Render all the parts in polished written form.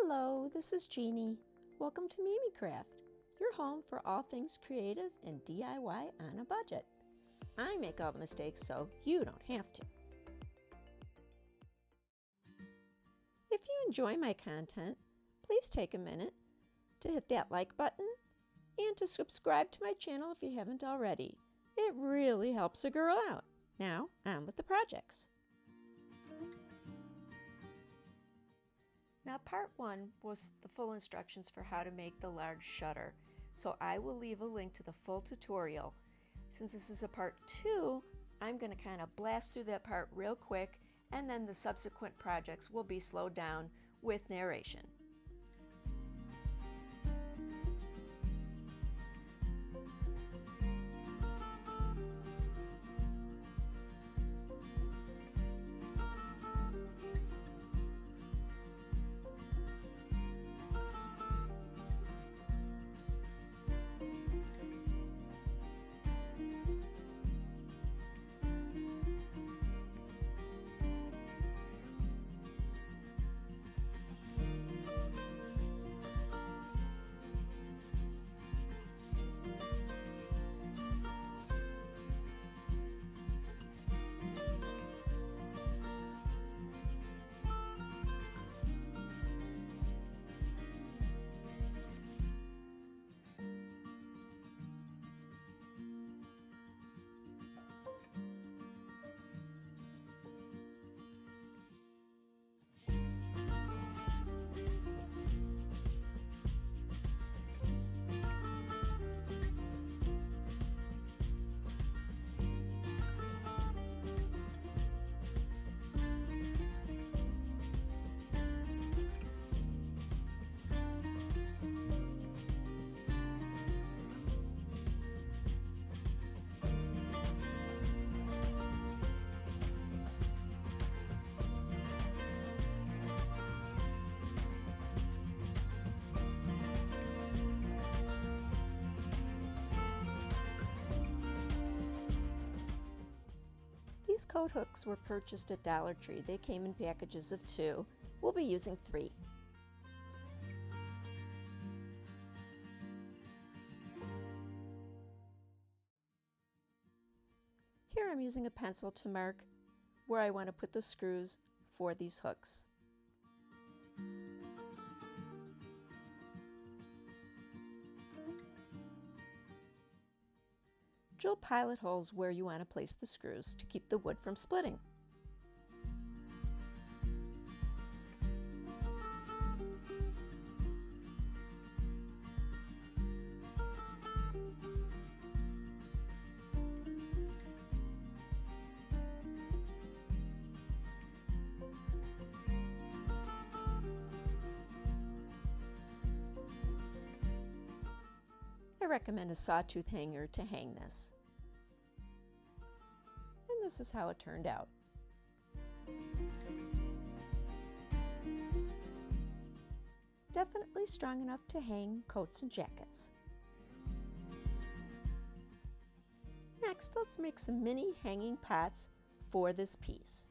Hello, this is Jeannie. Welcome to Mimi Craft, your home for all things creative and DIY on a budget. I make all the mistakes so you don't have to. If you enjoy my content, please take a minute to hit that like button and to subscribe to my channel if you haven't already. It really helps a girl out. Now, on with the projects. Now, part 1 was the full instructions for how to make the large shutter, so I will leave a link to the full tutorial. Since this is a part 2, I'm going to kind of blast through that part real quick, and then the subsequent projects will be slowed down with narration. These coat hooks were purchased at Dollar Tree. They came in packages of 2. We'll be using 3. Here I'm using a pencil to mark where I want to put the screws for these hooks. Drill pilot holes where you want to place the screws to keep the wood from splitting. I recommend a sawtooth hanger to hang this. And this is how it turned out. Definitely strong enough to hang coats and jackets. Next, let's make some mini hanging pots for this piece.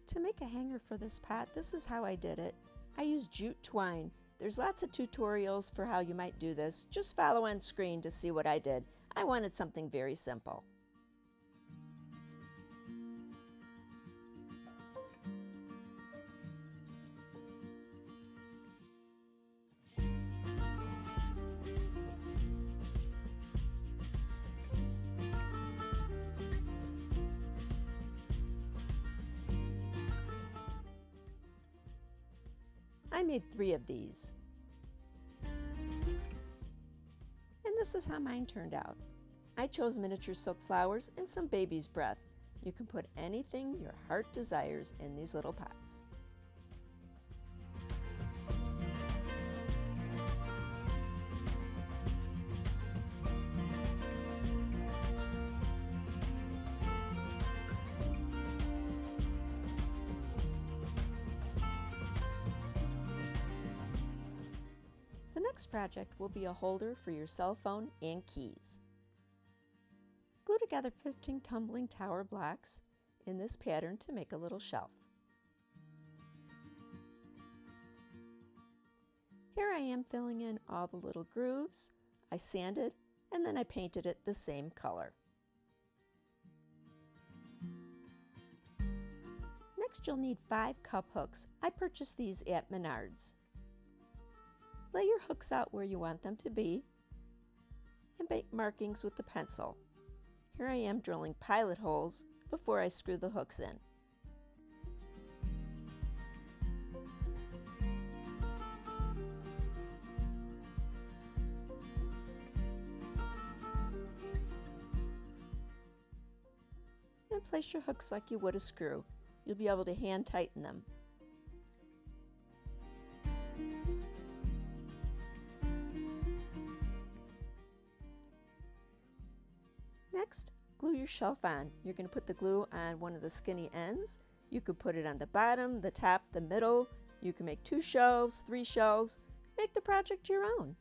To make a hanger for this pot, this is how I did it. I used jute twine. There's lots of tutorials for how you might do this. Just follow on screen to see what I did. I wanted something very simple. I made 3 of these. And this is how mine turned out. I chose miniature silk flowers and some baby's breath. You can put anything your heart desires in these little pots. The next project will be a holder for your cell phone and keys. Glue together 15 tumbling tower blocks in this pattern to make a little shelf. Here I am filling in all the little grooves. I sanded and then I painted it the same color. Next you'll need 5 cup hooks. I purchased these at Menards. Lay your hooks out where you want them to be and make markings with the pencil. Here I am drilling pilot holes before I screw the hooks in. And place your hooks like you would a screw. You'll be able to hand tighten them. Next, glue your shelf on. You're going to put the glue on one of the skinny ends. You could put it on the bottom, the top, the middle. You can make 2 shelves, 3 shelves. Make the project your own.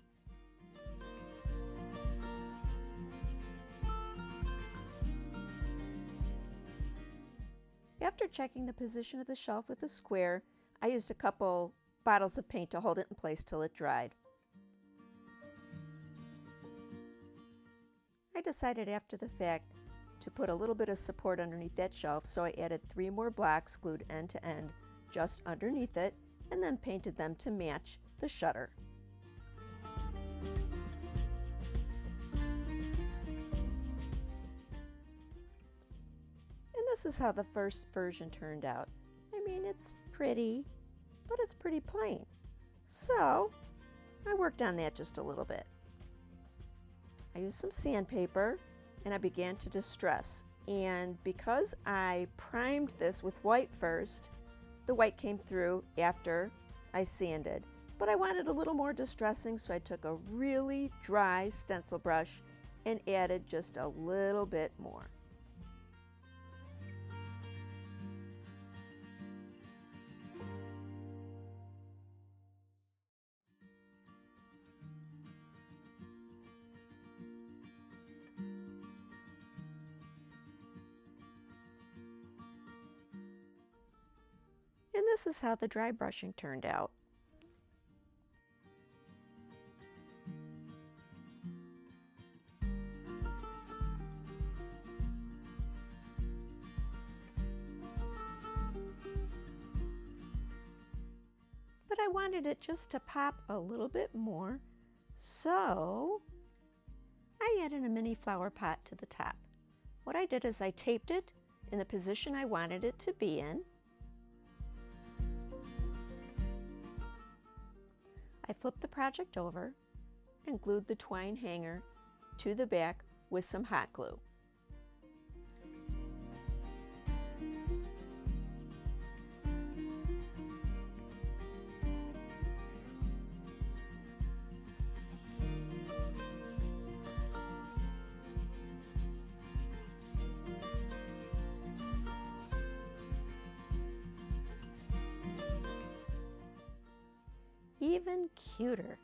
After checking the position of the shelf with a square, I used a couple bottles of paint to hold it in place till it dried. I decided after the fact to put a little bit of support underneath that shelf, so I added 3 more blocks glued end to end just underneath it and then painted them to match the shutter. And this is how the first version turned out. I mean, it's pretty, but it's pretty plain. So I worked on that just a little bit. I used some sandpaper and I began to distress. And because I primed this with white first, the white came through after I sanded. But I wanted a little more distressing, so I took a really dry stencil brush and added just a little bit more. And this is how the dry brushing turned out. But I wanted it just to pop a little bit more, so I added a mini flower pot to the top. What I did is I taped it in the position I wanted it to be in. I flipped the project over and glued the twine hanger to the back with some hot glue. Even cuter.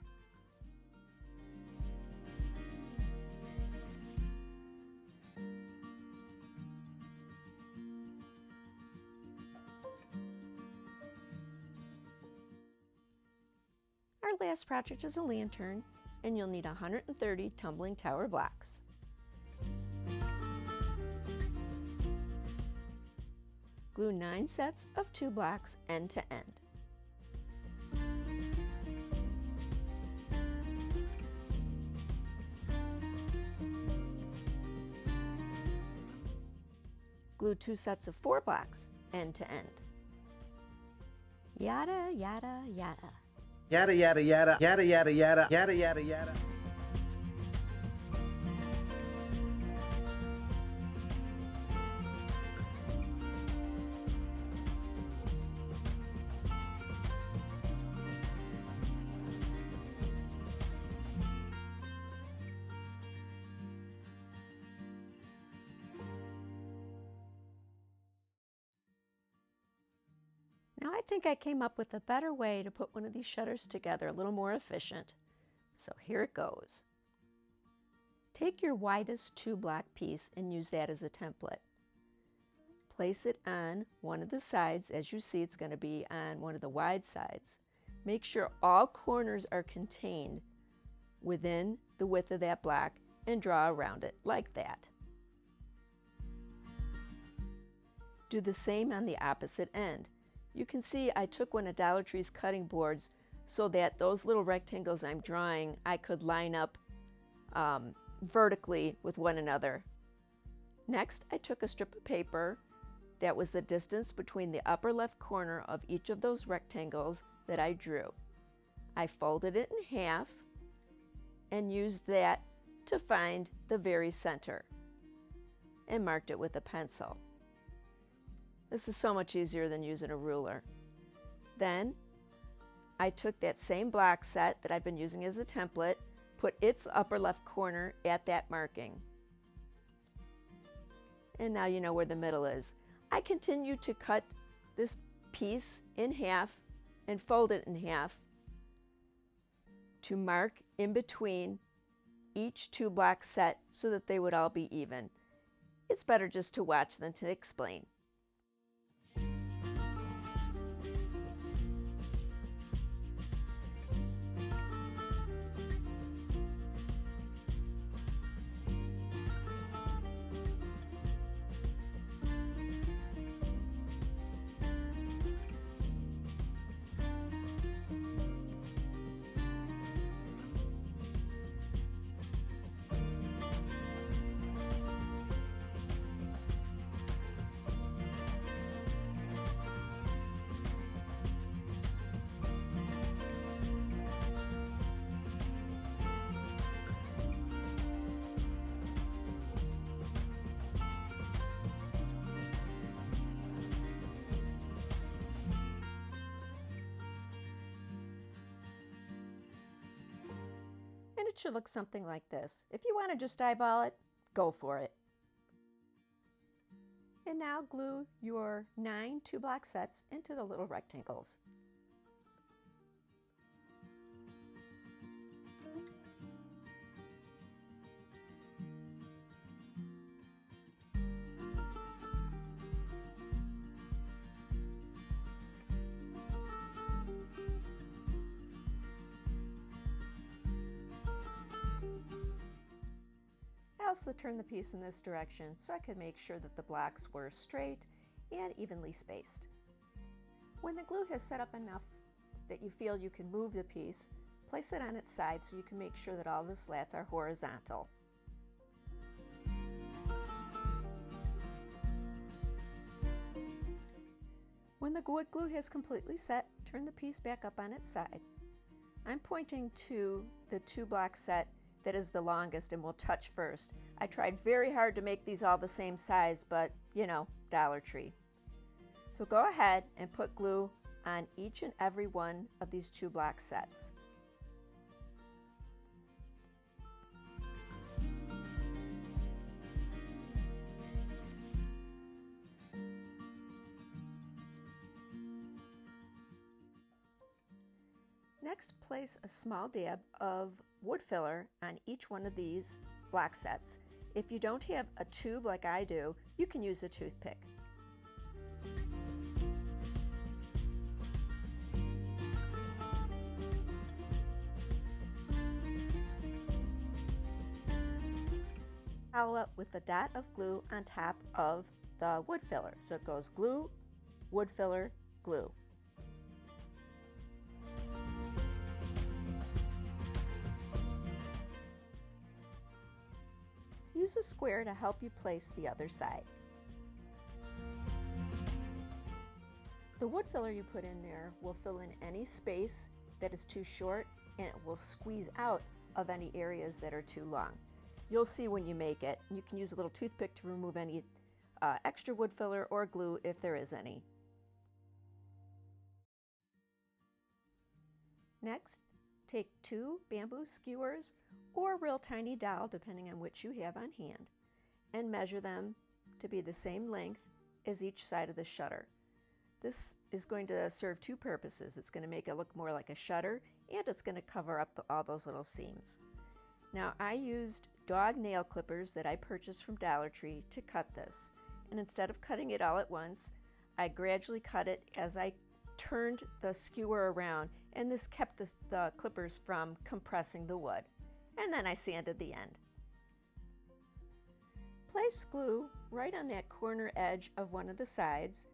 Our last project is a lantern, and you'll need 130 tumbling tower blocks. Glue 9 sets of 2 blocks end to end. Glue 2 sets of 4 blocks end to end. Yada, yada, yada. Yada yada yada yada yada yada yada yada yada. Now I think I came up with a better way to put one of these shutters together, a little more efficient. So here it goes. Take your widest 2-block piece and use that as a template. Place it on one of the sides. As you see, it's going to be on one of the wide sides. Make sure all corners are contained within the width of that block and draw around it like that. Do the same on the opposite end. You can see I took one of Dollar Tree's cutting boards so that those little rectangles I'm drawing I could line up vertically with one another. Next, I took a strip of paper that was the distance between the upper left corner of each of those rectangles that I drew. I folded it in half and used that to find the very center and marked it with a pencil. This is so much easier than using a ruler. Then I took that same block set that I've been using as a template, put its upper left corner at that marking. And now you know where the middle is. I continue to cut this piece in half and fold it in half to mark in between each two block set so that they would all be even. It's better just to watch than to explain. And it should look something like this. If you want to just eyeball it, go for it. And now glue your 9 2-block sets into the little rectangles. I also turned the piece in this direction so I could make sure that the blocks were straight and evenly spaced. When the glue has set up enough that you feel you can move the piece, place it on its side so you can make sure that all the slats are horizontal. When the wood glue has completely set, turn the piece back up on its side. I'm pointing to the 2-block set that is the longest and will touch first. I tried very hard to make these all the same size, but you know, Dollar Tree. So go ahead and put glue on each and every one of these 2-block sets. Next, place a small dab of wood filler on each one of these block sets. If you don't have a tube like I do, you can use a toothpick. Follow up with a dot of glue on top of the wood filler. So it goes glue, wood filler, glue. Use a square to help you place the other side. The wood filler you put in there will fill in any space that is too short, and it will squeeze out of any areas that are too long. You'll see when you make it. You can use a little toothpick to remove any extra wood filler or glue if there is any. Next, take 2 bamboo skewers or a real tiny dowel, depending on which you have on hand, and measure them to be the same length as each side of the shutter. This is going to serve 2 purposes. It's going to make it look more like a shutter, and it's going to cover up all those little seams. Now, I used dog nail clippers that I purchased from Dollar Tree to cut this, and instead of cutting it all at once, I gradually cut it as I turned the skewer around, and this kept the clippers from compressing the wood. And then I sanded the end. Place glue right on that corner edge of one of the sides,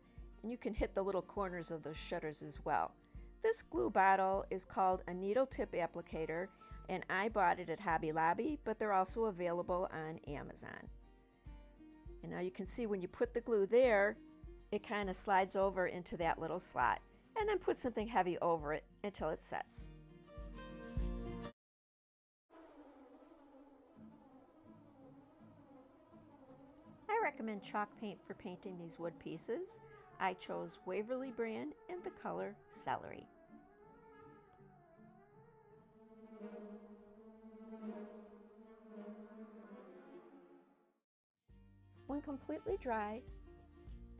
and you can hit the little corners of those shutters as well. This glue bottle is called a needle tip applicator, and I bought it at Hobby Lobby, but they're also available on Amazon. And now you can see when you put the glue there, it kind of slides over into that little slot, and then put something heavy over it until it sets. I recommend chalk paint for painting these wood pieces. I chose Waverly brand in the color Celery. When completely dry,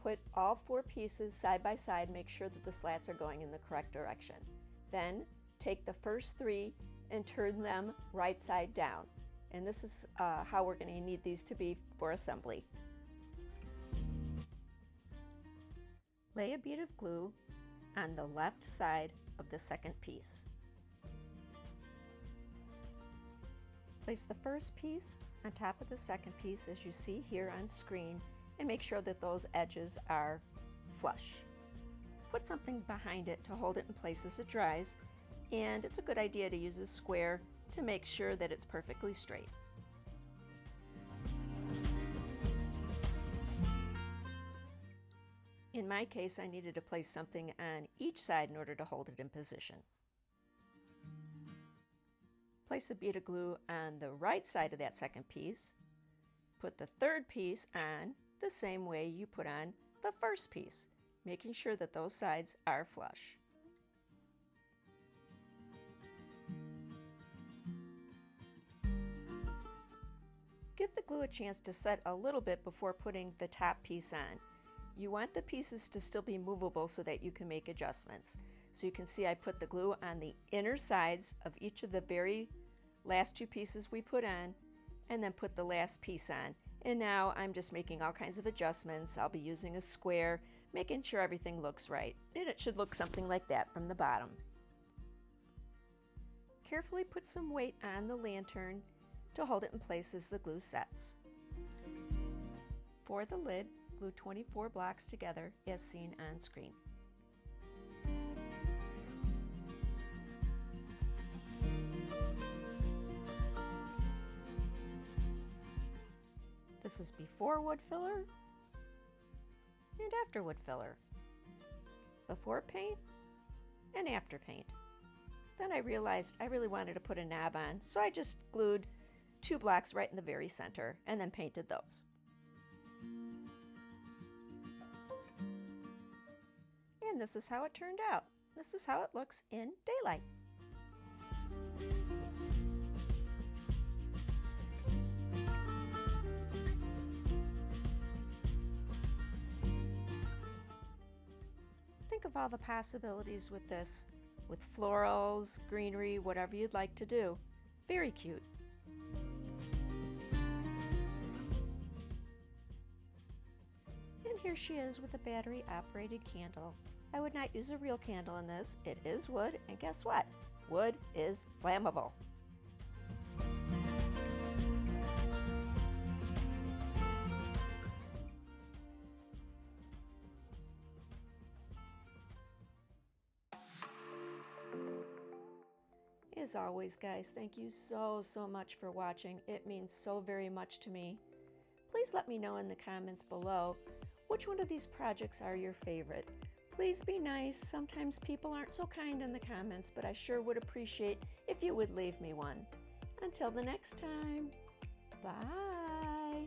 put all 4 pieces side by side, make sure that the slats are going in the correct direction. Then take the first 3 and turn them right side down. And this is how we're going to need these to be for assembly. Lay a bead of glue on the left side of the second piece. Place the first piece on top of the second piece as you see here on screen, and make sure that those edges are flush. Put something behind it to hold it in place as it dries, and it's a good idea to use a square to make sure that it's perfectly straight. In my case, I needed to place something on each side in order to hold it in position. Place a bead of glue on the right side of that second piece. Put the third piece on the same way you put on the first piece, making sure that those sides are flush. Give the glue a chance to set a little bit before putting the top piece on. You want the pieces to still be movable so that you can make adjustments. So you can see I put the glue on the inner sides of each of the very last 2 pieces we put on, and then put the last piece on. And now I'm just making all kinds of adjustments. I'll be using a square, making sure everything looks right. And it should look something like that from the bottom. Carefully put some weight on the lantern to hold it in place as the glue sets. For the lid, glue 24 blocks together as seen on screen. This is before wood filler and after wood filler. Before paint and after paint. Then I realized I really wanted to put a knob on, so I just glued 2 blocks right in the very center and then painted those. And this is how it turned out. This is how it looks in daylight. Think of all the possibilities with this, with florals, greenery, whatever you'd like to do. Very cute. And here she is with a battery-operated candle. I would not use a real candle in this. It is wood, and guess what? Wood is flammable. As always, guys, thank you so much for watching. It means so very much to me. Please let me know in the comments below which one of these projects are your favorite. Please be nice. Sometimes people aren't so kind in the comments, but I sure would appreciate if you would leave me one. Until the next time, bye.